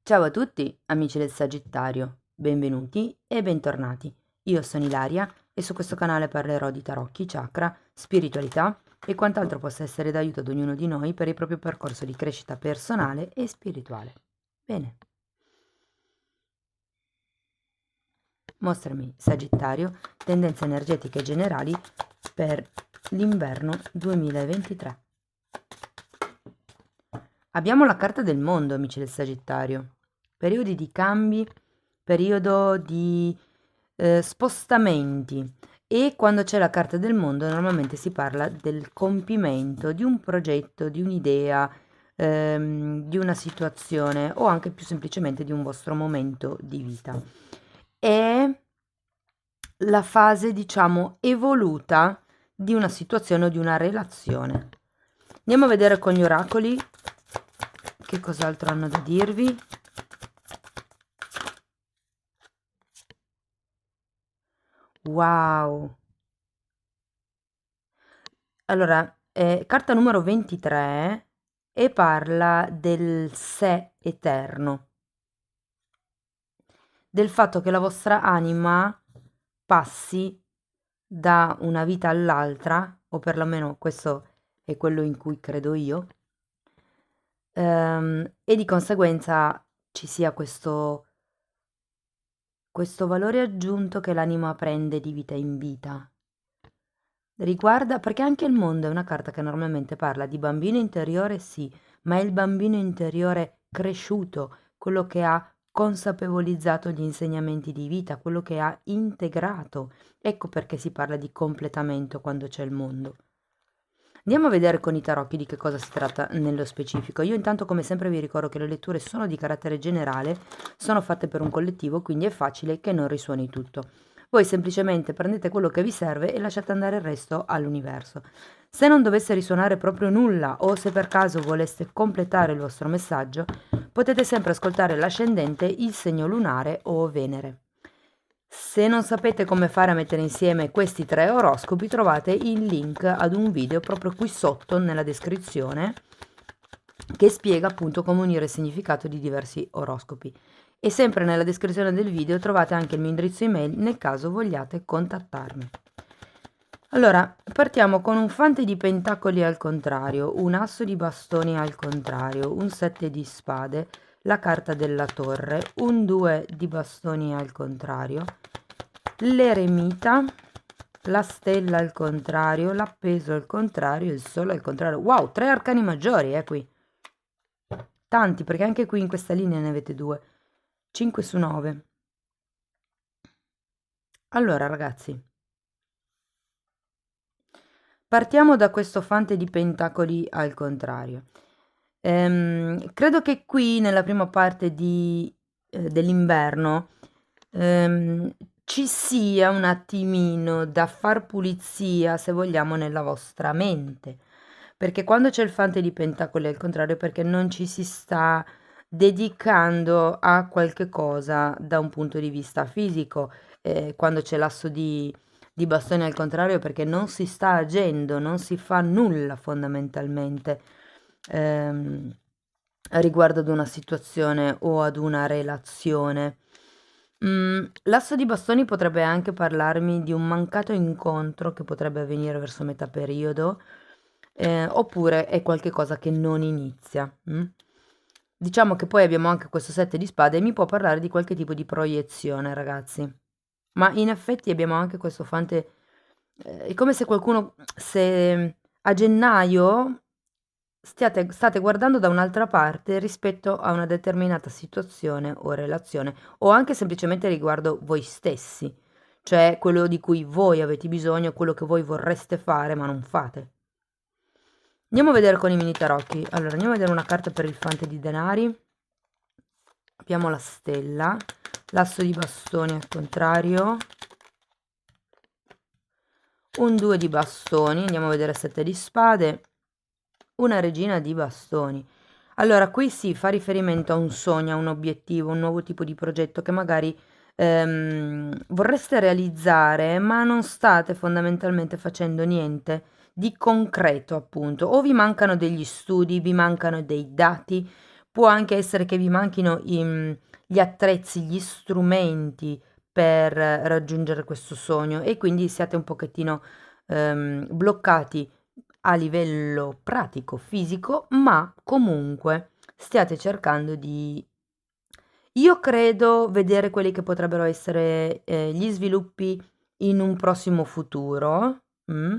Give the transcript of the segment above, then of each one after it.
Ciao a tutti, amici del Sagittario, benvenuti e bentornati. Io sono Ilaria e su questo canale parlerò di tarocchi, chakra, spiritualità e quant'altro possa essere d'aiuto ad ognuno di noi per il proprio percorso di crescita personale e spirituale. Bene, mostrami Sagittario, tendenze energetiche generali per l'inverno 2023. Abbiamo la carta del mondo, amici del Sagittario. Periodi di cambi, periodo di spostamenti. E quando c'è la carta del mondo normalmente si parla del compimento di un progetto, di un'idea, di una situazione o anche più semplicemente di un vostro momento di vita. È la fase, diciamo, evoluta di una situazione o di una relazione. Andiamo a vedere con gli oracoli che cos'altro hanno da dirvi. Wow! Allora, carta numero 23 e parla del sé eterno, del fatto che la vostra anima passi da una vita all'altra, o perlomeno questo è quello in cui credo io, e di conseguenza ci sia questo valore aggiunto che l'anima prende di vita in vita. Riguarda, perché anche il mondo è una carta che normalmente parla di bambino interiore, sì, ma è il bambino interiore cresciuto, quello che ha consapevolizzato gli insegnamenti di vita, quello che ha integrato. Ecco perché si parla di completamento quando c'è il mondo. Andiamo a vedere con i tarocchi di che cosa si tratta nello specifico. Io intanto come sempre vi ricordo che le letture sono di carattere generale, sono fatte per un collettivo, quindi è facile che non risuoni tutto. Voi semplicemente prendete quello che vi serve e lasciate andare il resto all'universo. Se non dovesse risuonare proprio nulla o se per caso voleste completare il vostro messaggio, potete sempre ascoltare l'ascendente, il segno lunare o Venere. Se non sapete come fare a mettere insieme questi tre oroscopi, trovate il link ad un video proprio qui sotto nella descrizione che spiega appunto come unire il significato di diversi oroscopi. E sempre nella descrizione del video trovate anche il mio indirizzo email nel caso vogliate contattarmi. Allora, partiamo con un fante di pentacoli al contrario, un asso di bastoni al contrario, un 7 di spade, la carta della torre, un 2 di bastoni al contrario, l'eremita, la stella al contrario, l'appeso al contrario, il sole al contrario. Wow, 3 arcani maggiori, qui. Tanti, perché anche qui in questa linea ne avete 2. 5 su 9. Allora, ragazzi, partiamo da questo fante di pentacoli al contrario. Credo che qui nella prima parte dell'inverno ci sia un attimino da far pulizia, se vogliamo, nella vostra mente. Perché quando c'è il fante di pentacoli al contrario, perché non ci si sta dedicando a qualche cosa da un punto di vista fisico. Quando c'è l'asso di bastoni al contrario, perché non si sta agendo, non si fa nulla fondamentalmente ehm, riguardo ad una situazione o ad una relazione. L'asso di bastoni potrebbe anche parlarmi di un mancato incontro che potrebbe avvenire verso metà periodo, oppure è qualcosa che non inizia. Diciamo che poi abbiamo anche questo 7 di spade e mi può parlare di qualche tipo di proiezione, ragazzi. Ma in effetti abbiamo anche questo fante, è come se qualcuno, se a gennaio state guardando da un'altra parte rispetto a una determinata situazione o relazione, o anche semplicemente riguardo voi stessi, cioè quello di cui voi avete bisogno, quello che voi vorreste fare ma non fate. Andiamo a vedere con i mini tarocchi. Allora, andiamo a vedere una carta per il fante di denari. Abbiamo la stella, l'asso di bastoni al contrario, un 2 di bastoni, andiamo a vedere 7 di spade, una regina di bastoni. Allora, qui si fa riferimento a un sogno, a un obiettivo, un nuovo tipo di progetto che magari vorreste realizzare, ma non state fondamentalmente facendo niente di concreto, appunto. O vi mancano degli studi, vi mancano dei dati, può anche essere che vi manchino gli attrezzi, gli strumenti per raggiungere questo sogno e quindi siate un pochettino bloccati a livello pratico, fisico, ma comunque stiate cercando di... Io credo vedere quelli che potrebbero essere gli sviluppi in un prossimo futuro. mm.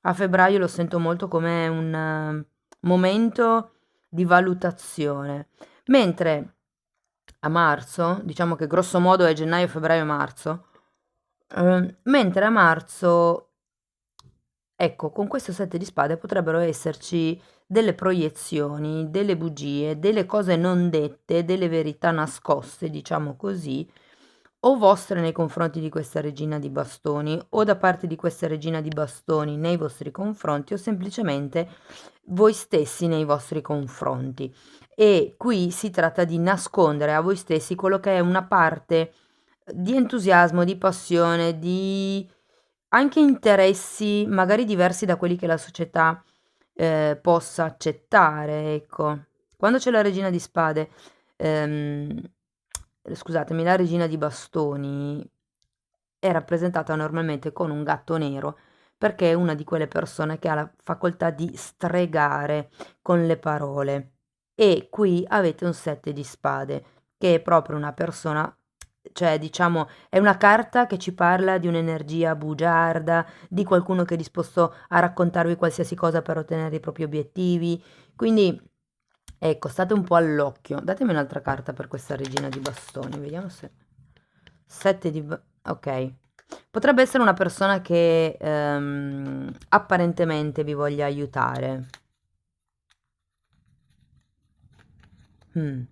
A febbraio lo sento molto come un momento di valutazione, mentre a marzo, diciamo che grosso modo è gennaio, febbraio, marzo, mentre a marzo, ecco, con questo 7 di spade potrebbero esserci delle proiezioni, delle bugie, delle cose non dette, delle verità nascoste, diciamo così, o vostre nei confronti di questa regina di bastoni, o da parte di questa regina di bastoni nei vostri confronti, o semplicemente voi stessi nei vostri confronti. E qui si tratta di nascondere a voi stessi quello che è una parte di entusiasmo, di passione, di anche interessi magari diversi da quelli che la società possa accettare, ecco. Quando c'è la regina di spade, ehm, scusatemi, la regina di bastoni è rappresentata normalmente con un gatto nero perché è una di quelle persone che ha la facoltà di stregare con le parole. E qui avete un 7 di spade, che è proprio una persona, cioè diciamo, è una carta che ci parla di un'energia bugiarda, di qualcuno che è disposto a raccontarvi qualsiasi cosa per ottenere i propri obiettivi. Quindi, ecco, state un po' all'occhio. Datemi un'altra carta per questa regina di bastoni, vediamo se... 7 di... ok. Potrebbe essere una persona che apparentemente vi voglia aiutare. Mm.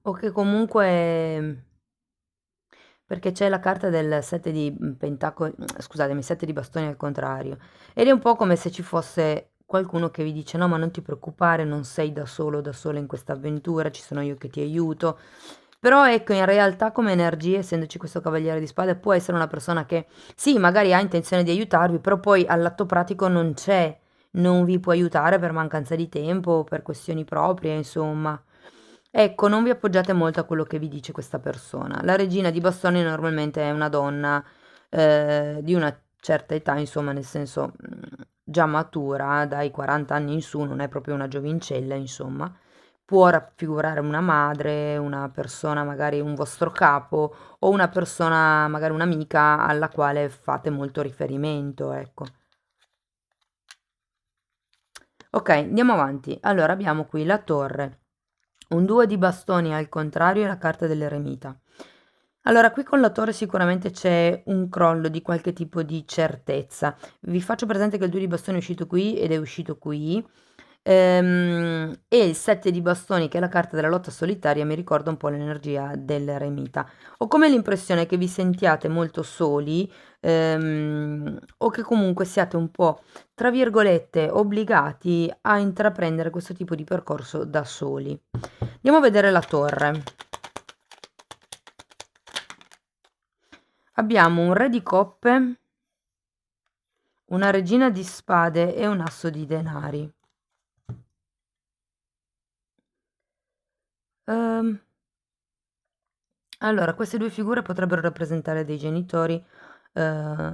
O che comunque... Perché c'è la carta del 7 di pentacoli, scusatemi, 7 di bastoni al contrario. Ed è un po' come se ci fosse qualcuno che vi dice: no, ma non ti preoccupare, non sei da solo in questa avventura, ci sono io che ti aiuto. Però ecco, in realtà come energie, essendoci questo cavaliere di spade, può essere una persona che sì, magari ha intenzione di aiutarvi, però poi all'atto pratico non c'è, non vi può aiutare per mancanza di tempo o per questioni proprie, insomma. Ecco, non vi appoggiate molto a quello che vi dice questa persona. La regina di bastoni normalmente è una donna di una certa età, insomma, nel senso già matura, dai 40 anni in su, non è proprio una giovincella, insomma. Può raffigurare una madre, una persona, magari un vostro capo, o una persona, magari un'amica alla quale fate molto riferimento, ecco. Ok, andiamo avanti. Allora abbiamo qui la torre, un 2 di bastoni al contrario e la carta dell'eremita. Allora, qui con la torre sicuramente c'è un crollo di qualche tipo di certezza. Vi faccio presente che il 2 di bastoni è uscito qui ed è uscito qui. E il 7 di bastoni, che è la carta della lotta solitaria, mi ricorda un po' l'energia dell'eremita. Ho come l'impressione che vi sentiate molto soli, o che comunque siate un po', tra virgolette, obbligati a intraprendere questo tipo di percorso da soli. Andiamo a vedere la torre. Abbiamo un re di coppe, una regina di spade e un asso di denari. Ehm, allora, queste due figure potrebbero rappresentare dei genitori, eh,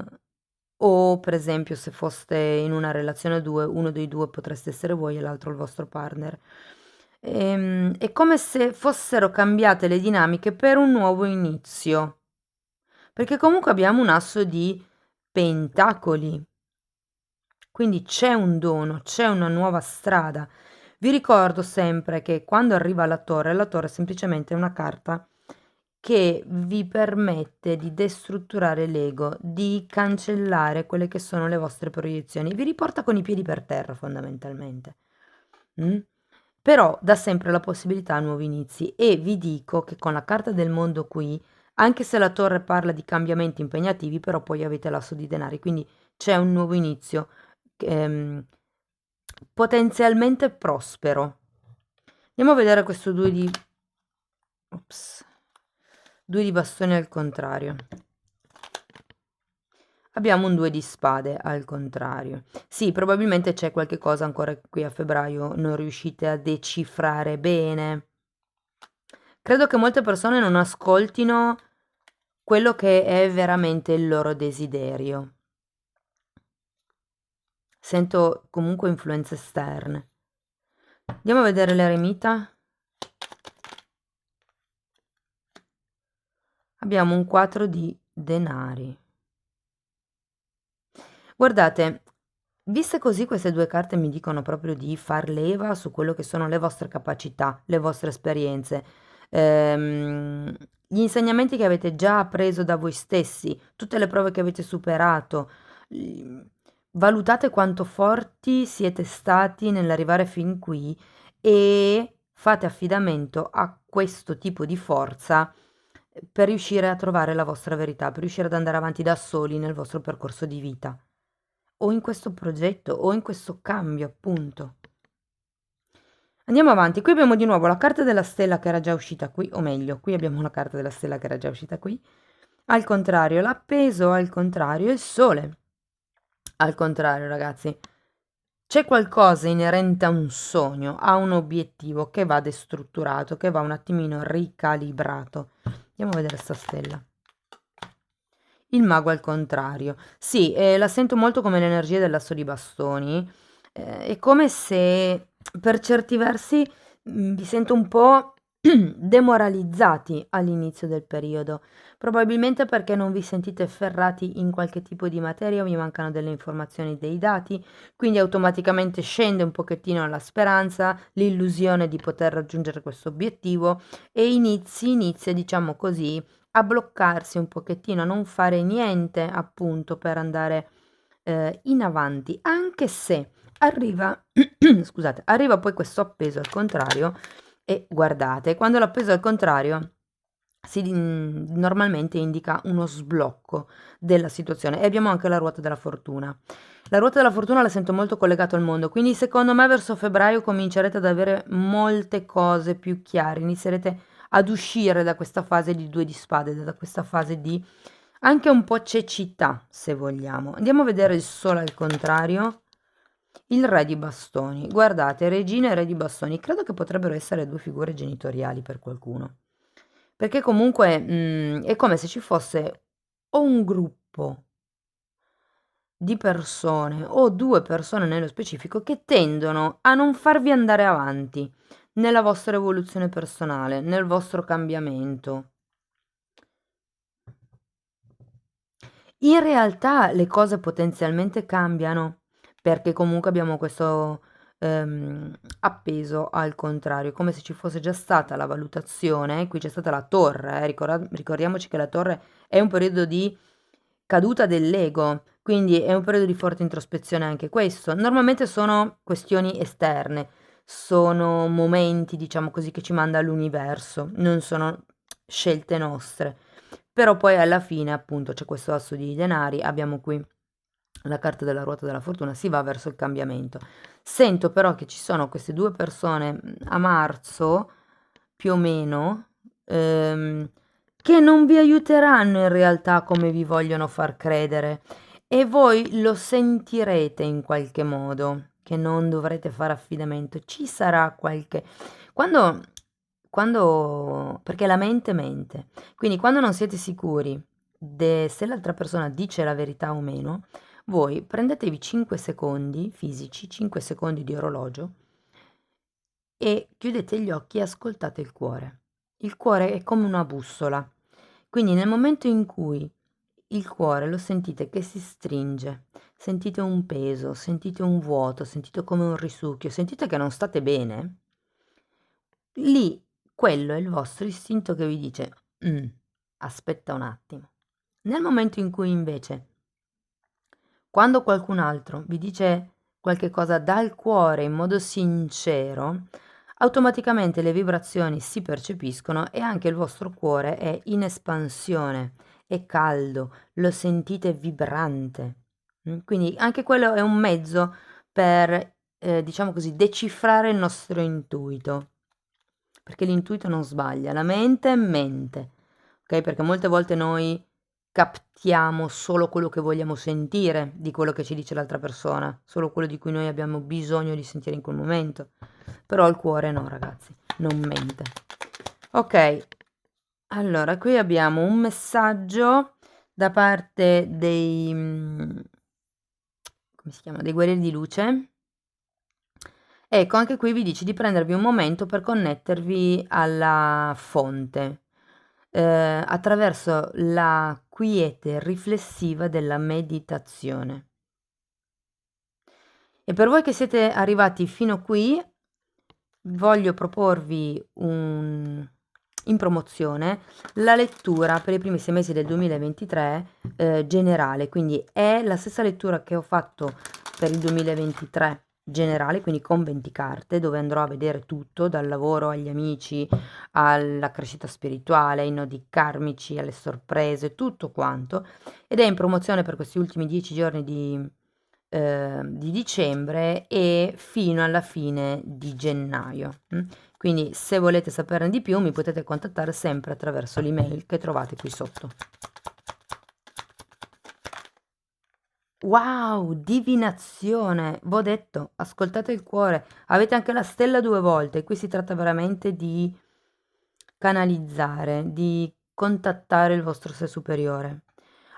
o per esempio se foste in una relazione a due, uno dei due potreste essere voi e l'altro il vostro partner. È come se fossero cambiate le dinamiche per un nuovo inizio, perché comunque abbiamo un asso di pentacoli. Quindi c'è un dono, c'è una nuova strada. Vi ricordo sempre che quando arriva la torre è semplicemente una carta che vi permette di destrutturare l'ego, di cancellare quelle che sono le vostre proiezioni. Vi riporta con i piedi per terra fondamentalmente. Mm? Però dà sempre la possibilità a nuovi inizi e vi dico che con la carta del mondo qui, anche se la torre parla di cambiamenti impegnativi, però poi avete l'asso di denari, quindi c'è un nuovo inizio ehm, potenzialmente prospero. Andiamo a vedere questo 2 di... Ops. 2 di bastoni al contrario. abbiamo un 2 di spade al contrario. Sì, probabilmente c'è qualche cosa ancora che qui a febbraio non riuscite a decifrare bene. Credo che molte persone non ascoltino quello che è veramente il loro desiderio. Sento comunque influenze esterne. Andiamo a vedere l'eremita. Abbiamo un 4 di denari. Guardate, viste così queste due carte mi dicono proprio di far leva su quello che sono le vostre capacità, le vostre esperienze, ehm, gli insegnamenti che avete già appreso da voi stessi, tutte le prove che avete superato. mm, Valutate quanto forti siete stati nell'arrivare fin qui e fate affidamento a questo tipo di forza per riuscire a trovare la vostra verità, per riuscire ad andare avanti da soli nel vostro percorso di vita o in questo progetto o in questo cambio, appunto. Andiamo avanti, qui abbiamo di nuovo la carta della stella che era già uscita qui, o meglio, qui abbiamo la carta della stella che era già uscita qui, al contrario l'appeso, al contrario il sole, al contrario ragazzi, c'è qualcosa inerente a un sogno, a un obiettivo che va destrutturato, che va un attimino ricalibrato. Andiamo a vedere sta stella. Il mago al contrario. Sì, la sento molto come l'energia dell'asso di bastoni. È come se per certi versi vi sento un po' demoralizzati all'inizio del periodo. Probabilmente perché non vi sentite ferrati in qualche tipo di materia o vi mancano delle informazioni, dei dati, quindi automaticamente scende un pochettino la speranza, l'illusione di poter raggiungere questo obiettivo e inizia, diciamo così, a bloccarsi un pochettino, a non fare niente appunto per andare in avanti, anche se arriva, scusate, arriva poi questo appeso al contrario e guardate, quando l'appeso al contrario normalmente indica uno sblocco della situazione e abbiamo anche la ruota della fortuna. La ruota della fortuna la sento molto collegato al mondo, quindi secondo me verso febbraio comincerete ad avere molte cose più chiare, inizierete ad uscire da questa fase di 2 di spade, da questa fase di anche un po' cecità, se vogliamo. Andiamo a vedere il sole al contrario. Il re di bastoni. Guardate, regina e re di bastoni. Credo che potrebbero essere due figure genitoriali per qualcuno. Perché comunque è come se ci fosse o un gruppo di persone o due persone nello specifico che tendono a non farvi andare avanti nella vostra evoluzione personale, nel vostro cambiamento. In realtà le cose potenzialmente cambiano, perché comunque abbiamo questo appeso al contrario, come se ci fosse già stata la valutazione, qui c'è stata la torre, ricordiamoci che la torre è un periodo di caduta dell'ego, quindi è un periodo di forte introspezione anche questo. Normalmente sono questioni esterne, sono momenti, diciamo così, che ci manda l'universo, non sono scelte nostre. Però poi alla fine, appunto, c'è questo asso di denari, abbiamo qui la carta della ruota della fortuna, si va verso il cambiamento. Sento però che ci sono queste due persone a marzo, più o meno, che non vi aiuteranno in realtà come vi vogliono far credere e voi lo sentirete in qualche modo, che non dovrete fare affidamento. Ci sarà qualche... Quando... perché la mente mente. Quindi quando non siete sicuri se l'altra persona dice la verità o meno, voi prendetevi 5 secondi fisici, 5 secondi di orologio e chiudete gli occhi e ascoltate il cuore. Il cuore è come una bussola. Quindi nel momento in cui il cuore lo sentite che si stringe, sentite un peso, sentite un vuoto, sentite come un risucchio, sentite che non state bene, lì quello è il vostro istinto che vi dice aspetta un attimo. Nel momento in cui invece, quando qualcun altro vi dice qualche cosa dal cuore in modo sincero, automaticamente le vibrazioni si percepiscono e anche il vostro cuore è in espansione, è caldo, lo sentite vibrante. Quindi anche quello è un mezzo per, diciamo così, decifrare il nostro intuito, perché l'intuito non sbaglia, la mente mente, ok? Perché molte volte noi captiamo solo quello che vogliamo sentire di quello che ci dice l'altra persona, solo quello di cui noi abbiamo bisogno di sentire in quel momento. Però il cuore no, ragazzi, non mente. Ok, allora qui abbiamo un messaggio da parte dei come si chiama? Dei guerrieri di luce. Ecco, anche qui vi dice di prendervi un momento per connettervi alla fonte, attraverso la quiete riflessiva della meditazione. E per voi che siete arrivati fino qui, voglio proporvi in promozione la lettura per i primi 6 mesi del 2023 generale, quindi è la stessa lettura che ho fatto per il 2023 generale, quindi con 20 carte, dove andrò a vedere tutto, dal lavoro agli amici, alla crescita spirituale, ai nodi karmici, alle sorprese, tutto quanto, ed è in promozione per questi ultimi 10 giorni di dicembre e fino alla fine di gennaio. Quindi se volete saperne di più mi potete contattare sempre attraverso l'email che trovate qui sotto. Wow, divinazione, v'ho detto, ascoltate il cuore, avete anche la stella 2 volte, qui si tratta veramente di canalizzare, di contattare il vostro sé superiore.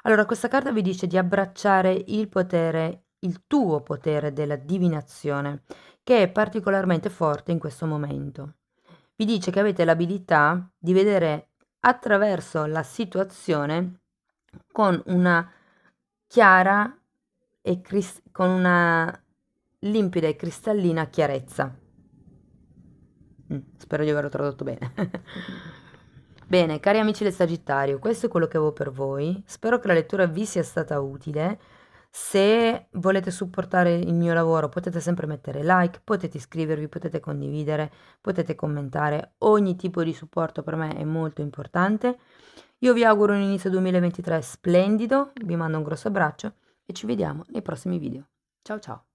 Allora, questa carta vi dice di abbracciare il potere, il tuo potere della divinazione, che è particolarmente forte in questo momento. Vi dice che avete l'abilità di vedere attraverso la situazione con una chiara e con una limpida e cristallina chiarezza. Spero di averlo tradotto bene. Bene, cari amici del Sagittario, questo è quello che avevo per voi. Spero che la lettura vi sia stata utile. Se volete supportare il mio lavoro potete sempre mettere like, potete iscrivervi, potete condividere, potete commentare. Ogni tipo di supporto per me è molto importante. Io vi auguro un inizio 2023 splendido, vi mando un grosso abbraccio e ci vediamo nei prossimi video. Ciao ciao!